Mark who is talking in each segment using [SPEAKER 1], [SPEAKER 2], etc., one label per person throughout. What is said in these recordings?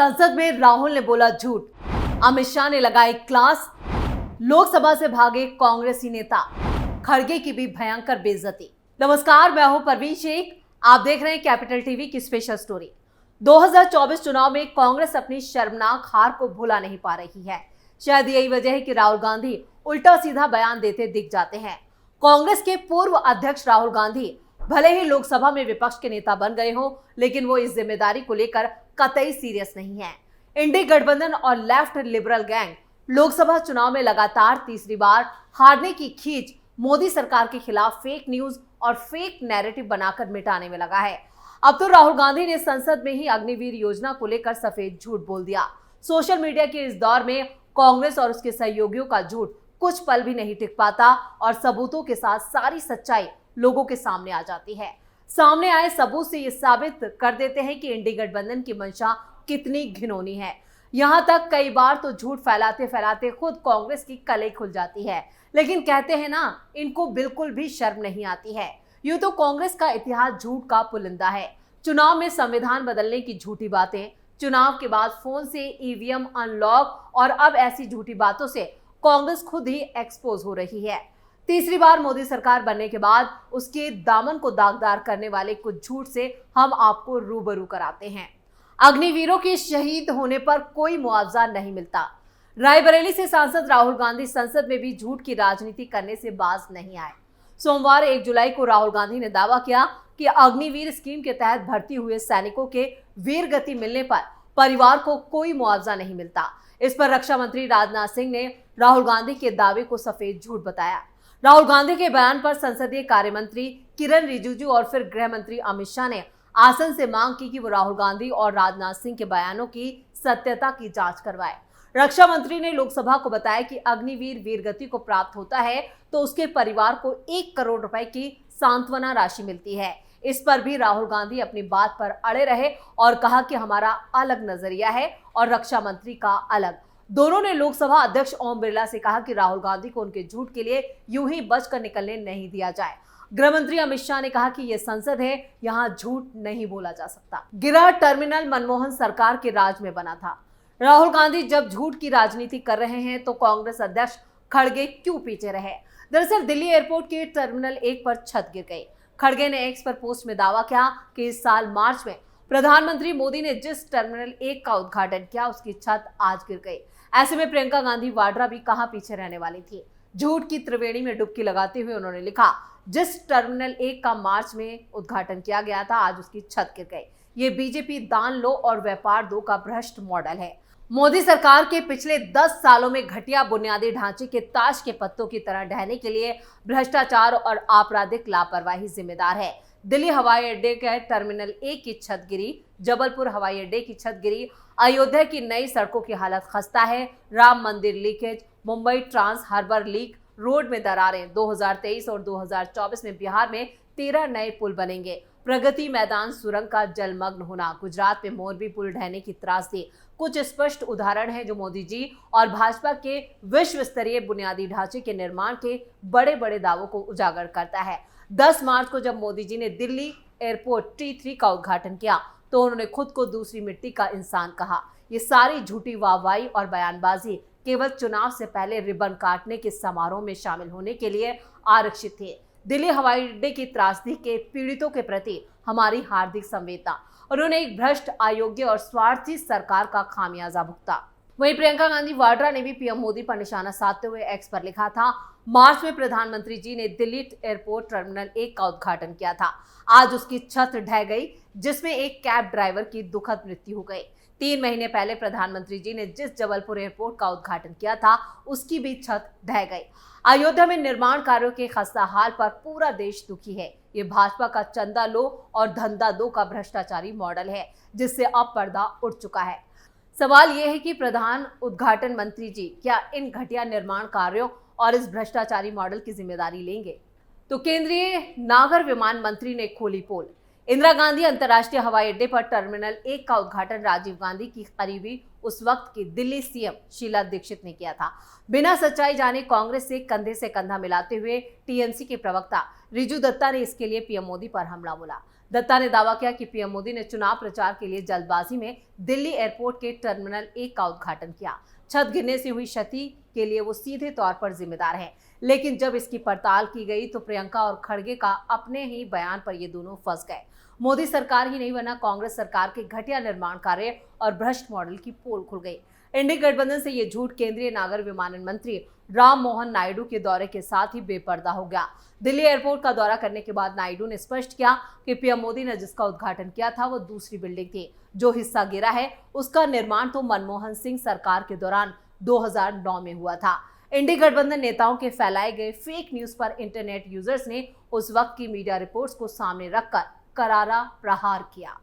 [SPEAKER 1] संसद में राहुल ने बोला झूठ, अमित शाह ने लगाई क्लास, लोकसभा से भागे कांग्रेसी नेता, खड़गे की भी भयंकर बेइज्जती। नमस्कार, मैं हूं परवीन शेख, आप देख रहे हैं कैपिटल टीवी की स्पेशल स्टोरी। 2024 चुनाव में कांग्रेस अपनी शर्मनाक हार को भुला नहीं पा रही है। शायद यही वजह है कि राहुल गांधी उल्टा सीधा बयान देते दिख जाते हैं। कांग्रेस के पूर्व अध्यक्ष राहुल गांधी भले ही लोकसभा में विपक्ष के नेता बन गए हो, लेकिन वो इस जिम्मेदारी को लेकर कतई सीरियस नहीं है। इंडी गठबंधन और लेफ्ट लिबरल गैंग लोकसभा चुनाव में लगातार तीसरी बार हारने की खींच मोदी सरकार के खिलाफ फेक न्यूज और फेक नैरेटिव बनाकर मिटाने में लगा है। अब तो राहुल गांधी ने संसद में ही अग्निवीर योजना को लेकर सफेद झूठ बोल दिया। सोशल मीडिया के इस दौर में कांग्रेस और उसके सहयोगियों का झूठ कुछ पल भी नहीं टिक पाता और सबूतों के साथ सारी सच्चाई लोगों के सामने आ जाती है। सामने आए सबूत से ये साबित कर देते हैं कि इंडी गठबंधन की मंशा कितनी घिनौनी है। यहाँ तक कई बार तो झूठ फैलाते फैलाते खुद कांग्रेस की कलई खुल जाती है, लेकिन कहते हैं ना, इनको बिल्कुल भी शर्म नहीं आती है। यूं तो कांग्रेस का इतिहास झूठ का पुलिंदा है। चुनाव में संविधान बदलने की झूठी बातें, चुनाव के बाद फोन से ईवीएम अनलॉक और अब ऐसी झूठी बातों से कांग्रेस खुद ही एक्सपोज हो रही है। तीसरी बार मोदी सरकार बनने के बाद उसके दामन को दागदार करने वाले कुछ झूठ से हम आपको रूबरू कराते हैं। अग्निवीरों के शहीद होने पर कोई मुआवजा नहीं मिलता। रायबरेली से सांसद राहुल गांधी संसद में भी झूठ की राजनीति करने से बाज नहीं आए। सोमवार 1 जुलाई को राहुल गांधी ने दावा किया कि अग्निवीर स्कीम के तहत भर्ती हुए सैनिकों के वीर गति मिलने पर परिवार को कोई मुआवजा नहीं मिलता। इस पर रक्षा मंत्री राजनाथ सिंह ने राहुल गांधी के दावे को सफेद झूठ बताया। राहुल गांधी के बयान पर संसदीय कार्य मंत्री किरण रिजिजू और फिर गृह मंत्री अमित शाह ने आसन से मांग की कि वो राहुल गांधी और राजनाथ सिंह के बयानों की सत्यता की जांच करवाए। रक्षा मंत्री ने लोकसभा को बताया कि अग्निवीर वीरगति को प्राप्त होता है तो उसके परिवार को 1 करोड़ रुपए की सांत्वना राशि मिलती है। इस पर भी राहुल गांधी अपनी बात पर अड़े रहे और कहा कि हमारा अलग नजरिया है और रक्षा मंत्री का अलग। दोनों ने लोकसभा अध्यक्ष ओम बिरला से कहा कि राहुल गांधी को उनके झूठ के लिए यूं ही बचकर निकलने नहीं दिया जाए। गृह मंत्री अमित शाह ने कहा कि यह संसद है, यहां झूठ नहीं बोला जा सकता। गिरा टर्मिनल मनमोहन सरकार के राज में बना था। राहुल गांधी जब झूठ की राजनीति कर रहे हैं तो कांग्रेस अध्यक्ष खड़गे क्यों पीछे रहे? दरअसल दिल्ली एयरपोर्ट के टर्मिनल 1 पर छत गिर गई। खड़गे ने एक्स पर पोस्ट में दावा किया कि इस साल मार्च में प्रधानमंत्री मोदी ने जिस टर्मिनल 1 का उद्घाटन किया उसकी छत आज गिर गई। ऐसे में प्रियंका गांधी वाड्रा भी कहां पीछे रहने वाली थी। झूठ की त्रिवेणी में डुबकी लगाते हुए उन्होंने लिखा, जिस टर्मिनल 1 का मार्च में उद्घाटन किया गया था आज उसकी छत गिर गई। ये बीजेपी दान लो और व्यापार दो का भ्रष्ट मॉडल है। मोदी सरकार के पिछले 10 सालों में घटिया बुनियादी ढांचे के ताश के पत्तों की तरह ढहने के लिए भ्रष्टाचार और आपराधिक लापरवाही जिम्मेदार है। दिल्ली हवाई अड्डे के टर्मिनल 1 की छत गिरी, जबलपुर हवाई अड्डे की छत गिरी, अयोध्या की नई सड़कों की हालत खस्ता है, Ram Mandir leakage, Mumbai trans harbour leak, road में दरारें। 2023 और 2024 में बिहार में 13 नए पुल बनेंगे। प्रगति मैदान सुरंग का जलमग्न होना, गुजरात में मोरबी पुल ढहने की त्रासदी कुछ स्पष्ट उदाहरण है जो मोदी जी और भाजपा के विश्व स्तरीय बुनियादी ढांचे के निर्माण के बड़े बड़े दावों को उजागर करता है। 10 मार्च को जब मोदी जी ने दिल्ली एयरपोर्ट T3 का उद्घाटन किया तो उन्होंने खुद को दूसरी मिट्टी का इंसान कहा। ये सारी झूठी वाहवाही और बयानबाजी केवल चुनाव से पहले रिबन काटने के समारोह में शामिल होने के लिए आरक्षित थे। दिल्ली हवाई अड्डे की त्रासदी के पीड़ितों के प्रति हमारी हार्दिक संवेदना। उन्होंने एक भ्रष्ट, अयोग्य और स्वार्थी सरकार का खामियाजा भुगता। वहीं प्रियंका गांधी वाड्रा ने भी पीएम मोदी पर निशाना साधते हुए एक्स पर लिखा था, मार्च में प्रधानमंत्री जी ने दिल्ली एयरपोर्ट टर्मिनल 1 का उद्घाटन किया था। आज उसकी छत ढह गई, जिसमें एक कैब ड्राइवर की दुखद मृत्यु हो गई। 3 महीने पहले प्रधानमंत्री जी ने जिस जबलपुर एयरपोर्ट का उद्घाटन किया था उसकी भी छत ढह गई। अयोध्या में निर्माण कार्यों के खस्ता हाल पर पूरा देश दुखी है। ये भाजपा का चंदा लो और धंधा दो का भ्रष्टाचारी मॉडल है, जिससे अब पर्दा उठ चुका है। सवाल यह है कि प्रधान उद्घाटन मंत्री जी क्या इन घटिया निर्माण कार्यों और इस भ्रष्टाचारी मॉडल की जिम्मेदारी लेंगे? तो केंद्रीय नागर विमान मंत्री ने खोली पोल। इंदिरा गांधी अंतर्राष्ट्रीय हवाई अड्डे पर टर्मिनल 1 का उद्घाटन राजीव गांधी की करीबी उस वक्त की दिल्ली सीएम शीला दीक्षित ने किया था। बिना सच्चाई जाने कांग्रेस से कंधा मिलाते हुए टीएमसी के प्रवक्ता रिजू दत्ता ने इसके लिए पीएम मोदी पर हमला बोला। दत्ता ने दावा किया कि पीएम मोदी ने चुनाव प्रचार के लिए जल्दबाजी में दिल्ली एयरपोर्ट के टर्मिनल 1 का उद्घाटन किया। छत गिरने से हुई क्षति के लिए वो सीधे तौर पर जिम्मेदार हैं, लेकिन जब इसकी पड़ताल की गई तो प्रियंका और खड़गे का अपने ही बयान पर ये दोनों फंस गए। मोदी सरकार ही नहीं वरना कांग्रेस सरकार के घटिया निर्माण कार्य और भ्रष्ट मॉडल की पोल खुल गई। इंडी गठबंधन से ये झूठ केंद्रीय नागर विमानन मंत्री राम मोहन नायडू के दौरे के साथ ही बेपर्दा हो गया। दिल्ली एयरपोर्ट का दौरा करने के बाद नायडू ने स्पष्ट किया कि पीएम मोदी ने जिसका उद्घाटन किया था वो दूसरी बिल्डिंग थी। जो हिस्सा गिरा है उसका निर्माण तो मनमोहन सिंह सरकार के दौरान 2009 में हुआ था। इंडी गठबंधन नेताओं के फैलाए गए फेक न्यूज पर इंटरनेट यूजर्स ने उस वक्त की मीडिया रिपोर्ट्स को सामने रखकर करारा प्रहार किया।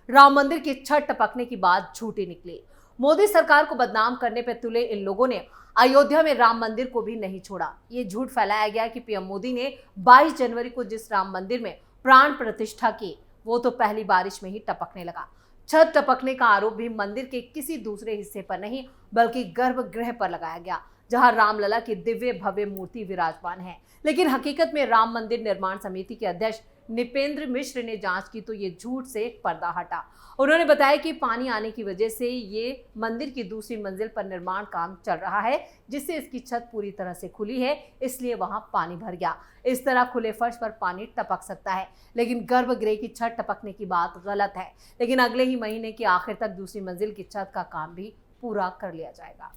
[SPEAKER 1] राम मंदिर की छत टपकने की बात झूठी निकली। मोदी सरकार को बदनाम करने पर तुले इन लोगों ने अयोध्या में राम मंदिर को भी नहीं छोड़ा। ये झूठ फैलाया गया कि पीएम मोदी ने 22 जनवरी को जिस राम मंदिर में प्राण प्रतिष्ठा की वो तो पहली बारिश में ही टपकने लगा। छत टपकने का आरोप भी मंदिर के किसी दूसरे हिस्से पर नहीं बल्कि गर्भगृह पर लगाया गया, जहां रामलला की दिव्य भव्य मूर्ति विराजमान है। लेकिन हकीकत में राम मंदिर निर्माण समिति के अध्यक्ष निपेंद्र मिश्र ने जांच की तो ये झूठ से पर्दा हटा। उन्होंने बताया कि पानी आने की वजह से ये मंदिर की दूसरी मंजिल पर निर्माण काम चल रहा है, जिससे इसकी छत पूरी तरह से खुली है, इसलिए वहां पानी भर गया। इस तरह खुले फर्श पर पानी टपक सकता है, लेकिन गर्भगृह की छत टपकने की बात गलत है। लेकिन अगले ही महीने के आखिर तक दूसरी मंजिल की छत का काम भी पूरा कर लिया जाएगा।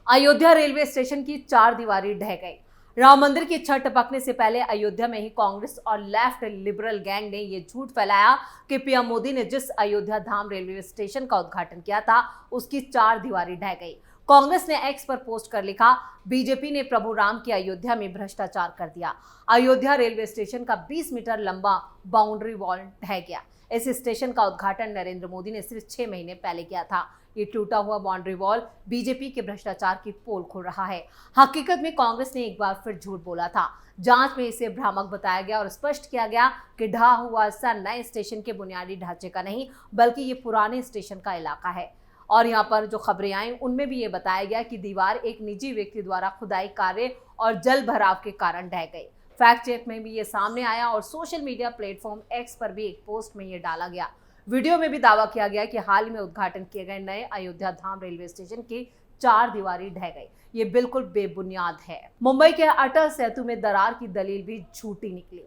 [SPEAKER 1] अयोध्या रेलवे स्टेशन की 4 दीवारी ढह गई। राम मंदिर की छत टपकने से पहले अयोध्या में ही कांग्रेस और लेफ्ट लिबरल गैंग ने यह झूठ फैलाया कि पीएम मोदी ने जिस अयोध्या धाम रेलवे स्टेशन का उद्घाटन किया था उसकी 4 दीवारी ढह गई। कांग्रेस ने एक्स पर पोस्ट कर लिखा, बीजेपी ने प्रभु राम की अयोध्या में भ्रष्टाचार कर दिया। अयोध्या रेलवे स्टेशन का 20 मीटर लंबा बाउंड्री वॉल ढह गया। इस स्टेशन का उद्घाटन नरेंद्र मोदी ने सिर्फ 6 महीने पहले किया था। ये टूटा हुआ बाउंड्री वॉल बीजेपी के भ्रष्टाचार की पोल खोल रहा है। हकीकत में कांग्रेस ने एक बार फिर झूठ बोला था। जांच में इसे भ्रामक बताया गया और स्पष्ट किया गया कि ढहा हुआ हिस्सा नए स्टेशन के बुनियादी ढांचे का नहीं बल्कि ये पुराने स्टेशन का इलाका है। और यहाँ पर जो खबरें आई उनमें भी ये बताया गया कि दीवार एक निजी व्यक्ति द्वारा खुदाई कार्य और जल भराव के कारण ढह गई। फैक्ट चेक में भी ये सामने आया और सोशल मीडिया प्लेटफॉर्म एक्स पर भी एक पोस्ट में ये डाला गया। वीडियो में भी दावा किया गया कि हाल ही में उद्घाटन किए गए नए अयोध्या धाम रेलवे स्टेशन की 4 दीवारी ढह गई। ये बिल्कुल बेबुनियाद है। मुंबई के अटल सेतु में दरार की दलील भी झूठी निकली।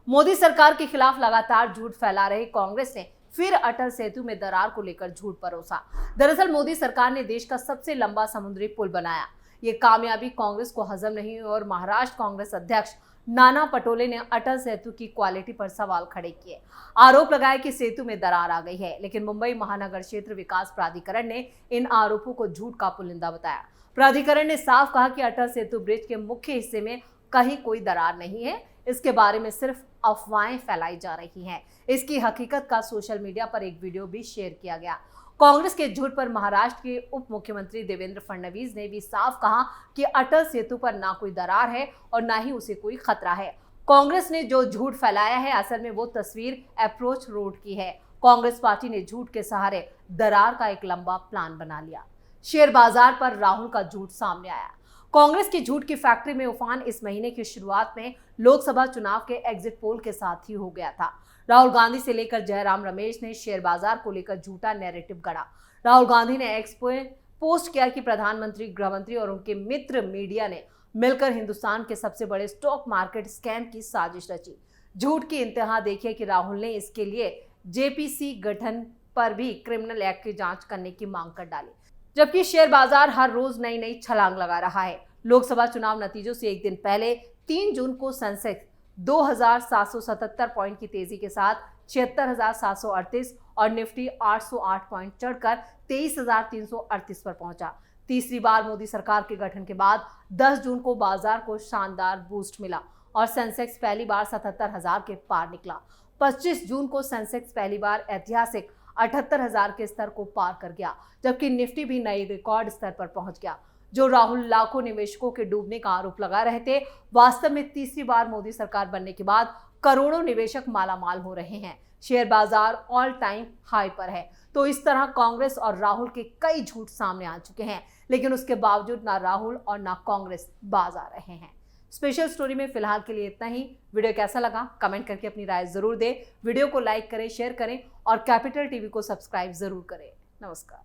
[SPEAKER 1] मोदी सरकार के खिलाफ लगातार झूठ फैला रही कांग्रेस ने फिर अटल सेतु में दरार को लेकर झूठ परोसा। दरअसल मोदी सरकार ने देश का सबसे लंबा समुद्री पुल बनाया। ये कामयाबी कांग्रेस को हजम नहीं हुई और महाराष्ट्र कांग्रेस अध्यक्ष नाना पटोले ने अटल सेतु की क्वालिटी पर सवाल खड़े किए। आरोप लगाया कि सेतु में दरार आ गई है, लेकिन मुंबई महानगर क्षेत्र विकास प्राधिकरण ने इन आरोपों को झूठ का पुलिंदा बताया। प्राधिकरण ने साफ कहा कि अटल सेतु ब्रिज के मुख्य हिस्से में कहीं कोई दरार नहीं है, इसके बारे में सिर्फ अफवाहें फैलाई जा रही हैं। इसकी हकीकत का सोशल मीडिया पर एक वीडियो भी शेयर किया गया। कांग्रेस के झूठ पर महाराष्ट्र के उप मुख्यमंत्री देवेंद्र फडणवीस ने भी साफ कहा कि अटल सेतु पर ना कोई दरार है और ना ही उसे कोई खतरा है। कांग्रेस ने जो झूठ फैलाया है असल में वो तस्वीर अप्रोच रोड की है। कांग्रेस पार्टी ने झूठ के सहारे दरार का एक लंबा प्लान बना लिया। शेयर बाजार पर राहुल का झूठ सामने आया। कांग्रेस की झूठ की फैक्ट्री में उफान इस महीने की शुरुआत में लोकसभा चुनाव के एग्जिट पोल के साथ ही हो गया था। राहुल गांधी से लेकर जयराम रमेश ने शेयर बाजार को लेकर झूठा नैरेटिव गढ़ा। राहुल गांधी ने एक्स पे पोस्ट किया कि प्रधानमंत्री, गृहमंत्री और उनके मित्र मीडिया ने मिलकर हिंदुस्तान के सबसे बड़े स्टॉक मार्केट स्कैम की साजिश रची। झूठ की इंतहा देखिए कि राहुल ने इसके लिए जेपीसी गठन पर भी क्रिमिनल एक्ट की जांच करने की मांग कर डाली, जबकि शेयर बाजार हर रोज नई नई छलांग लगा रहा है। लोकसभा चुनाव नतीजों से एक दिन पहले 3 जून को सेंसेक्स 2777 पॉइंट की तेजी के साथ 76,738 और निफ्टी 808 पॉइंट चढ़कर 23,338 पर पहुंचा। तीसरी बार मोदी सरकार के गठन के बाद 10 जून को बाजार को शानदार बूस्ट मिला और सेंसेक्स पहली बार 77,000 के पार निकला। 25 जून को सेंसेक्स पहली बार ऐतिहासिक 78,000 के स्तर को पार कर गया, जबकि निफ्टी भी नए रिकॉर्ड स्तर पर पहुंच गया। जो राहुल लाखों निवेशकों के डूबने का आरोप लगा रहे थे, वास्तव में तीसरी बार मोदी सरकार बनने के बाद करोड़ों निवेशक मालामाल हो रहे हैं। शेयर बाजार ऑल टाइम हाई पर है। तो इस तरह कांग्रेस और राहुल के कई झूठ सामने आ चुके हैं, लेकिन उसके बावजूद ना राहुल और ना कांग्रेस बाज आ रहे हैं। स्पेशल स्टोरी में फिलहाल के लिए इतना ही। वीडियो कैसा लगा कमेंट करके अपनी राय जरूर दें। वीडियो को लाइक करें, शेयर करें और कैपिटल टीवी को सब्सक्राइब जरूर करें। नमस्कार।